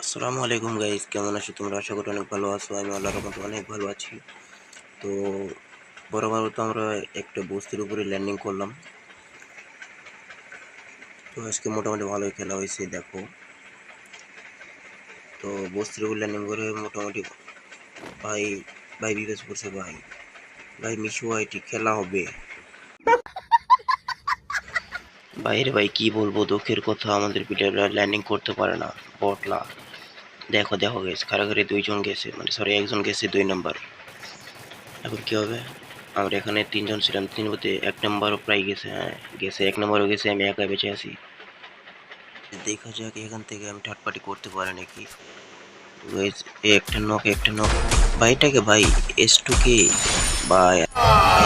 আসসালামু আলাইকুম গাইস, কেমন আছো তোমরা? আশা করি অনেক ভালো আছো। আমি আল্লাহর রহমতে অনেক ভালো আছি। তো বরাবর তো আমরা একটা বস্তির উপরে ল্যান্ডিং করলাম। তো আজকে মোটামুটি ভালোই খেলা হয়েছে দেখো। তো বস্তির উপর ল্যান্ডিং করে মোটামুটি ভাই ভাই বিকাশ করছে ভাই ভাই মিশু আইটি খেলা হবে। বাইরে ভাই কি বলবো, দুঃখের কথা, আমাদের প্লেয়াররা ল্যান্ডিং করতে পারে না। বটলা দেখো দেখো গেছে কারাগারে দুইজন গেছে, মানে সরি একজন গেছে 2 নাম্বার। এখন কি হবে? আমরা এখানে তিনজন ছিলাম, তিন বলতে 1 নাম্বারও প্রায় গেছে। হ্যাঁ গেছে, 1 নাম্বারও গেছে, আমি একা বেঁচে আছি। দেখা যাক এখান থেকে আমি থার্ড পার্টি করতে পারি নাকি। Guys, একটা নক ভাইটাকে ভাই এস2কে বা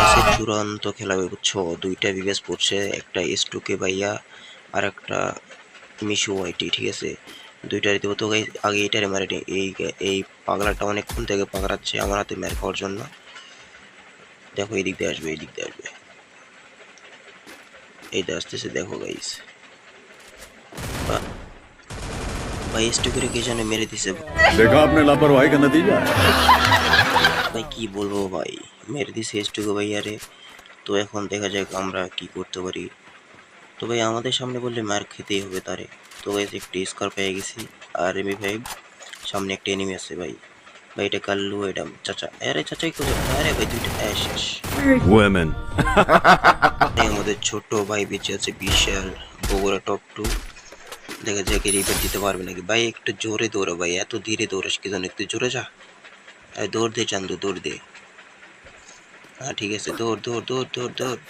এসের চূড়ান্ত খেলা বুঝছো। দুইটা বিবেস পড়ছে, একটা এস2কে ভাইয়া আর একটা মিশু ওয়াইটি, ঠিক আছে। দুইটারই দেবো তো গাইস। আগে এটারে মারে এই পাগলাটা অনেকক্ষণ থেকে পাগলাচ্ছে আমার হাতে ম্যার খাওয়ার জন্য। দেখো এই দিক দিয়ে আসবে, এই দিক দিয়ে আসবে, এই যে আসতেছে দেখো গাইস। ভাই এস2 করে কে জানে মেরে দিছে। देखा आपने लापरवाही का नतीजा। ভাই কি বলবো ভাই, মেরে দিছে এস2 কে ভাই আরে। তো এখন দেখা যাক আমরা কি করতে পারি। তো ভাই আমাদের সামনে বললে মার খেতেই হবে তারে। তো গাইস একটি স্কোর পেয়ে গেছি আর এমি 5 সামনে একটা এনিমি আছে ভাই। ভাই এটা কাল্লু, এটা চাচা, আরে চাচাই কোথায়? আরে ভাই দুইটা শেষ। Women. এই আমাদের ছোট ভাই বেঁচে আছে বিশাল বগুড়া টপ 2। দেখা যাক রিপেয়ার দিতে পারবে নাকি। ভাই একটু জোরে দৌড়ো ভাই, এত ধীরে দৌড়াস কি জন্য? একটু জোরে যা। দৌড় দে চান্দু, দৌড় দে। হ্যাঁ ঠিক আছে, দৌড় দৌড় দৌড় দৌড় দৌড়।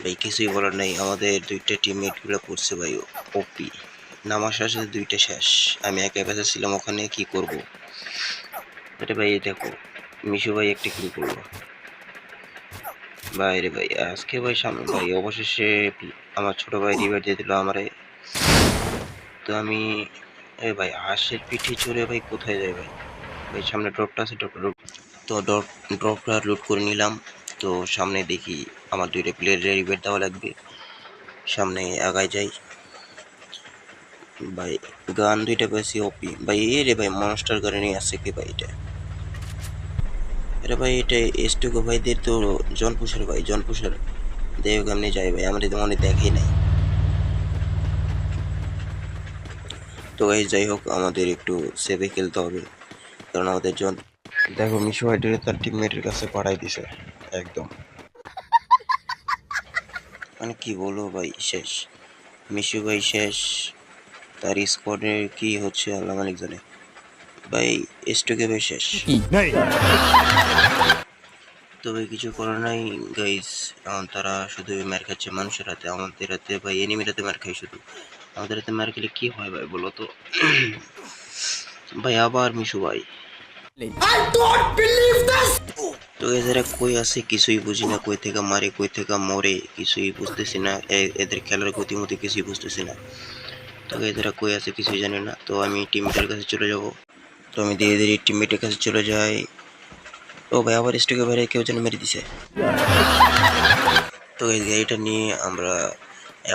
ভাই কিছুই বলার নাই, আমাদের দুইটা টিমমেট গুলো করছে ভাই ওপি। নামার সাথে সাথে দুইটা শেষ। আমি একা বেঁচে ছিলাম ওখানে, কি করব? আরে ভাই দেখো মিশু ভাই একটা কিল করলো। ভাই রে ভাই আজকে ভাই সামনে ভাই অবশেষে আমার ছোট ভাই রিভাইভ দিয়ে দিল আমারে। তো আমি এ ভাই হাঁসের পিঠে চড়ে ভাই কোথায় যাই ভাই? ভাই সামনে ড্রপটা আছে, তো ড্রপটা লুট করে নিলাম। তো সামনে দেখি আমার দুইটা প্লেয়ারের রিভাইভ দেওয়া লাগবে। সামনে আগায় যাই ভাই। গান দুইটা পেয়েছি ওপি ভাই। এ রে ভাই মনস্টার গাড়ি নিয়ে আসছে কে ভাই এটা? আরে ভাই এটা এস2 ভাইদের তো জনপুষার ভাই, জনপুষার দেহ কেমনে যায় ভাই? আমাদের তো মনে দেখেই নাই। তো গাইস যাই হোক আমাদের একটু সেভে খেলতে হবে, কারণ আমাদের জন দেখো মিশু হাইডারে তার টিমমেটের কাছে পাঠাই দিছে একদম। মানে কি বলবো ভাই, শেষ। মিশু ভাই শেষ, তার স্কোয়াডে কি হচ্ছে আল্লাহ মালিক জানে। ভাই এস2 ভাই শেষ। তবে কিছু করার নাই গাইস, এখন তারা শুধু মার খাচ্ছে মানুষের হাতে, আমাদের হাতে ভাই এনিমির হাতে মার খাই শুধু। আমাদের হাতে মার খেলে কি হয় ভাই বলো তো? ভাই আবার মিশু ভাই। তো এদের কই আছে কিছুই বুঝি না, কই থেকে মারে কই থেকে মরে কিছুই বুঝতেছি না। এদের খেলার গতিমতি কিছুই বুঝতেছি না। তো এদের কই আছে কিছুই জানি না। তো আমি টিমমেটের কাছে চলে যাব। তো আমি ধীরে ধীরে টিমমেটের কাছে চলে যাই। ও ভাই আবার স্টকে বাইরে কেউ যেন মেরে দিছে। তো এই গাড়িটা নিয়ে আমরা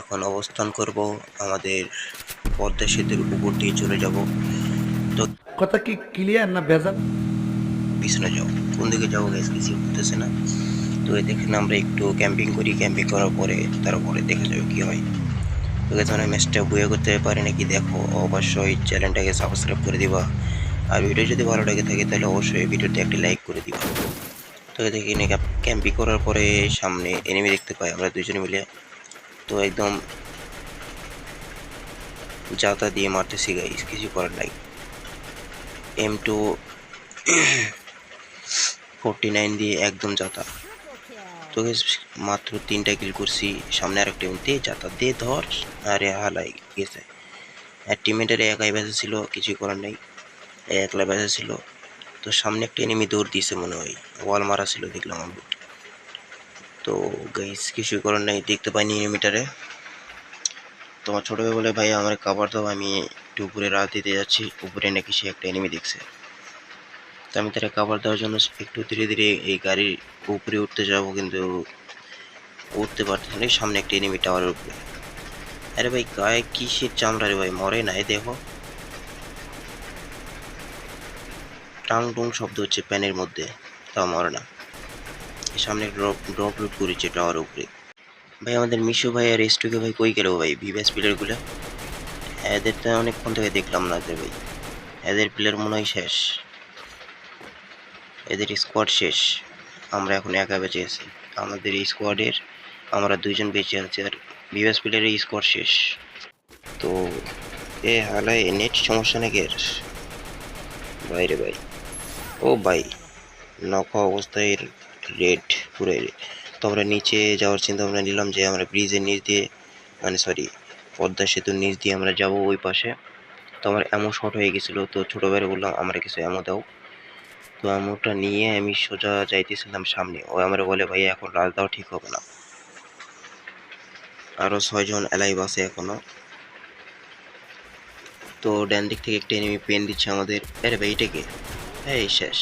এখন অবস্থান করব, আমাদের পদ্মা সেতুর উপর দিয়ে চলে যাব। তো কথা কি ক্লিয়ার না ভেজাল? পিছনে যাও, কোন দিকে যাবো গাইস কিছু বুঝতেছে না। তো এই দেখেন আমরা একটু ক্যাম্পিং করি, ক্যাম্পিং করার পরে তারপরে দেখা যাবে কি হয়। তো গাইস আমরা ম্যাচটা বুয়ে করতে পারি নাকি দেখো, অবশ্যই চ্যানেলটাকে সাবস্ক্রাইব করে দিবা। আর ভিডিও যদি ভালো লাগে থাকে তাহলে অবশ্যই ভিডিওতে একটি লাইক করে দিবা। তো দেখি ক্যাম্পিং করার পরে সামনে এনিমি দেখতে পাই আমরা দুজনে মিলে। তো একদম জাতা দিয়ে মারতেছি গাইস, কিছু করার নাই। M249 দিয়ে একদম জাতা। তো guys, মাত্র 3টা কিল করছি। সামনে আরেকটা দে জাতা দে ধর। আরে হালাই গেছে। আর টিমমেটের একাই বেঁচে ছিল, কিছুই করার নাই, একলা বেঁচে ছিল। তো সামনে একটা এনিমি দৌড় দিয়েছে মনে হয়, ওয়াল মারা ছিল দেখলাম আমি। তো গাইস কিছুই করার নাই, দেখতে পাইনি এনিমিটারে। তোমার ছোট ভাই বলে ভাই আমার কাভার দাও, আমি একটু উপরে রাত দিতে যাচ্ছি, উপরে নাকি সে একটা এনিমি দেখছে। তো আমি তারা কাভার দেওয়ার জন্য একটু ধীরে ধীরে এই গাড়ির উপরে উঠতে যাব, কিন্তু উঠতে পারতেছি না। সামনে একটা এনিমি টাওয়ারের উপরে। আরে ভাই গায়ে কিসের চামড়া রে ভাই, মরে নাই দেখো, টাং টুং শব্দ হচ্ছে প্যানের মধ্যে, তা মরে না। সামনে ড্রপ ড্রপ লুট করেছে টাওয়ার উপরে। ভাই আমাদের মিশু ভাই আর এসটুকে ভাই কই গেল ভাই, ভিভিএস প্লেয়ার গুলা? এদের তো অনেকক্ষণ থেকে দেখলাম না যে ভাই, এদের প্লেয়ার মনে হয় শেষ, এদের স্কোয়াড শেষ। আমরা এখন একা বেঁচে আছি, আমাদের এই স্কোয়াডের আমরা দুইজন বেঁচে আছি, আর ভিভিএস প্লেয়ারের স্কোয়াড শেষ। তো এ হালায় নেট সমস্যা নাকি এর? ভাই রে ভাই, ও ভাই নখা অবস্থায় রেড পুরো red। তো আমরা নিচে যাওয়ার চিন্তা ভাবনা নিলাম যে আমরা ব্রিজের নিচ দিয়ে, মানে সরি পদ্মা সেতুর নিচ দিয়ে আমরা যাব ওই পাশে। তো আমার এমন শর্ট হয়ে গেছিলো, তো ছোটো ভাইরে বললাম আমরা কিছু এমন দাও। তো এমনটা নিয়ে আমি সোজা যাইতেছিলাম সামনে, ও আমার বলে ভাই এখন রাজ দাও ঠিক হবে না, আরও 6 জন অ্যালাইভ আছে এখনো। তো ডান দিক থেকে একটা এনিমি পেন দিচ্ছে আমাদের। আরে ভাই এটা কে? এই শেষ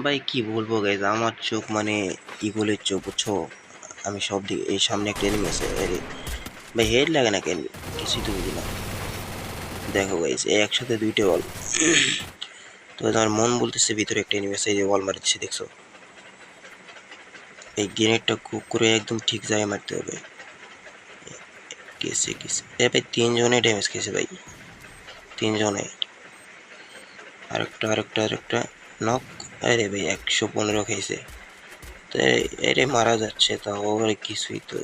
ভাই, কি বলবো গাইজ, আমার চোখ মানে ইগলের চোখ বুঝছো। আমি সব দিকে, এই সামনে একটা এনিমি আছে, আরে ভাই হেড লাগে না কেন, কিছুই তো বুঝি না। দেখো গাইজ একসাথে দুইটা বল, তো আমার মন বলতেছে ভিতরে একটা এনিমি আছে, এই যে বল মারছে দেখছো। এই গ্রেনেডটা কুক করে একদম ঠিক জায়গায় মারতে হবে। কেসে কেসে এ ভাই 3 জনে ড্যামেজ খেয়েছে ভাই, 3 জনে। আরেকটা নক। আরে ভাই 115 খেয়েছে। তো এরে মারা যাচ্ছে, তাও আবার কিছুই তো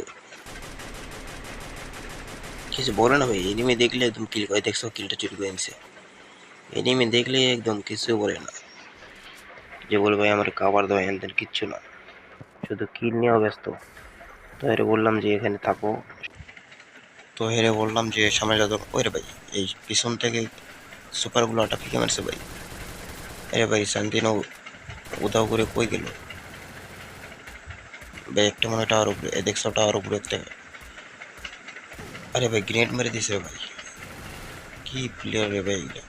কিছু বলে না ভাই। এনিমি দেখলে একদম কিল করে, দেখছো কিলটা চুরি করে নিছে। এনিমি দেখলে একদম কিছু বলে না, যে বলে ভাই আমার কাভার দাও হ্যান ত্যান, কিচ্ছু না, শুধু কিল নিয়েও ব্যস্ত। তো হেরে বললাম যে এখানে থাকো, তো হেরে বললাম যে সামনে যাও। ওরে ভাই এই পিছন থেকে সুপারগুলো আটা মারছে ভাই। আরে ভাই শান্তিনো উদাও করে কই গেল ভাই, একটা মনে হয় টাওয়ার উপরে, দেখছো টাওয়ার উপরে একটা। আরে ভাই গ্রেনেড মেরে দিছে রে ভাই, কি প্লেয়ার রে ভাই এগুলা।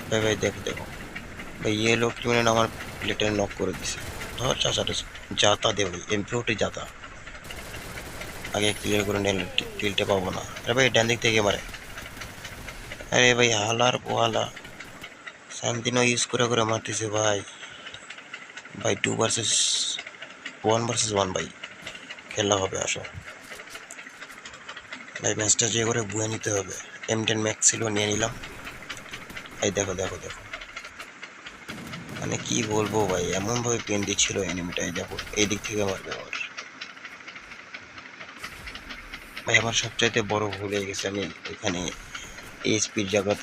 ভাই ভাই দেখো দেখো ভাই, ইয়েলো ক্রিমিনাল আমার প্লেটার নক করে দিছে। ধর চাচাটা যাতা দে ভাই, এমপি যাতা, আগে ক্লিয়ার করে নিলে কিলটা পাবো না। আরে ভাই ডান দিক থেকে মারে। আরে ভাই হালার পোহালা শান্তিনো ইউজ করে করে মারতেছে ভাই। ভাই 2 ভার্সেস 1 ভাই খেলা হবে, আসো ভাই ম্যাচটা যে করে বুয়ে নিতে হবে। M10 ম্যাক্স ছিল, নিয়ে নিলাম। এই দেখো দেখো দেখো, মানে কি বলবো ভাই, এমনভাবে পেন দিচ্ছিল এনিমিটাই, দেখো এই দিক থেকে মারবে আমার। ভাই আমার সবচাইতে বড় ভুল হয়ে গেছে, আমি এখানে এই স্পিড জায়গা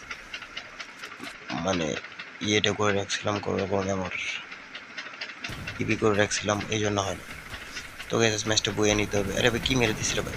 মানে ইয়েটা করে রাখছিলাম, করার কারণে আমার ইপি করে রাখছিলাম, এই জন্য হয় না। তো গাইস ম্যাচটা বয়ে নিতে হবে। আরে ভাই কি মেরে দিছিল ভাই।